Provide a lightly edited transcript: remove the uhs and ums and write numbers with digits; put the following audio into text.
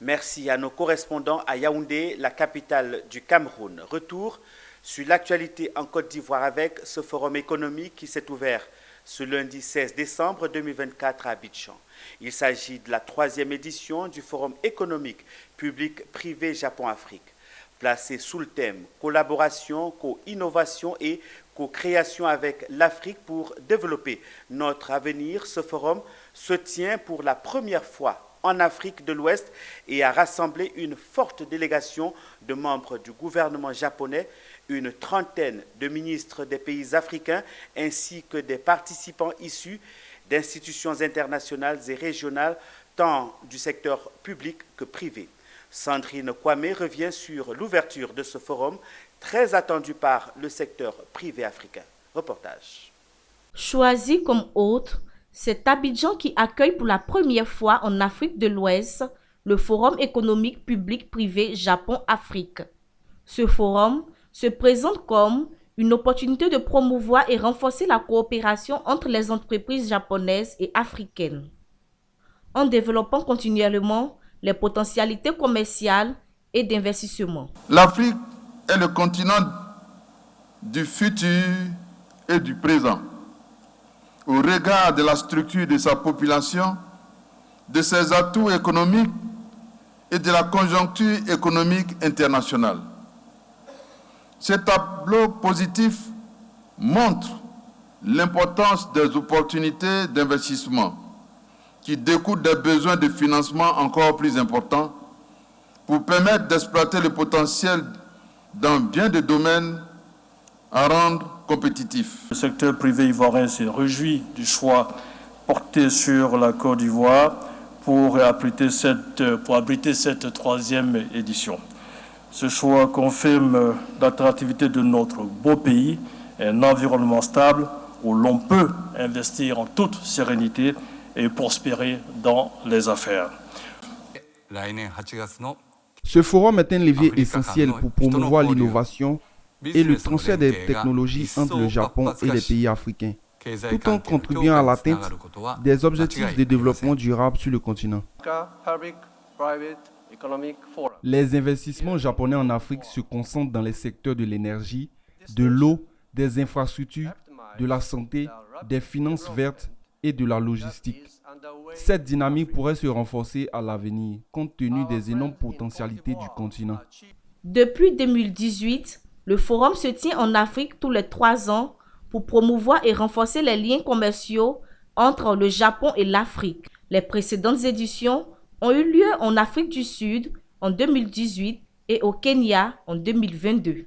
Merci à nos correspondants à Yaoundé, la capitale du Cameroun. Retour sur l'actualité en Côte d'Ivoire avec ce forum économique qui s'est ouvert ce lundi 16 décembre 2024 à Abidjan. Il s'agit de la 3e édition du forum économique public-privé Japon-Afrique. Placé sous le thème collaboration, co-innovation et co-création avec l'Afrique pour développer notre avenir, ce forum se tient pour la première fois en Afrique de l'Ouest et a rassemblé une forte délégation de membres du gouvernement japonais, une trentaine de ministres des pays africains ainsi que des participants issus d'institutions internationales et régionales tant du secteur public que privé. Sandrine Kwame revient sur l'ouverture de ce forum très attendu par le secteur privé africain. Reportage. Choisi comme hôte, c'est Abidjan qui accueille pour la première fois en Afrique de l'Ouest le Forum économique public-privé Japon-Afrique. Ce forum se présente comme une opportunité de promouvoir et renforcer la coopération entre les entreprises japonaises et africaines, en développant continuellement les potentialités commerciales et d'investissement. L'Afrique est le continent du futur et du présent. Au regard de la structure de sa population, de ses atouts économiques et de la conjoncture économique internationale. Ce tableau positif montre l'importance des opportunités d'investissement qui découlent des besoins de financement encore plus importants pour permettre d'exploiter le potentiel dans bien des domaines à rendre compétitif. Le secteur privé ivoirien s'est réjoui du choix porté sur la Côte d'Ivoire pour abriter cette 3e édition. Ce choix confirme l'attractivité de notre beau pays, un environnement stable où l'on peut investir en toute sérénité et prospérer dans les affaires. Ce forum est un levier essentiel pour promouvoir l'innovation et le transfert des technologies entre le Japon et les pays africains, tout en contribuant à l'atteinte des objectifs de développement durable sur le continent. Les investissements japonais en Afrique se concentrent dans les secteurs de l'énergie, de l'eau, des infrastructures, de la santé, des finances vertes et de la logistique. Cette dynamique pourrait se renforcer à l'avenir, compte tenu des énormes potentialités du continent. Depuis 2018, le forum se tient en Afrique tous les 3 ans pour promouvoir et renforcer les liens commerciaux entre le Japon et l'Afrique. Les précédentes éditions ont eu lieu en Afrique du Sud en 2018 et au Kenya en 2022.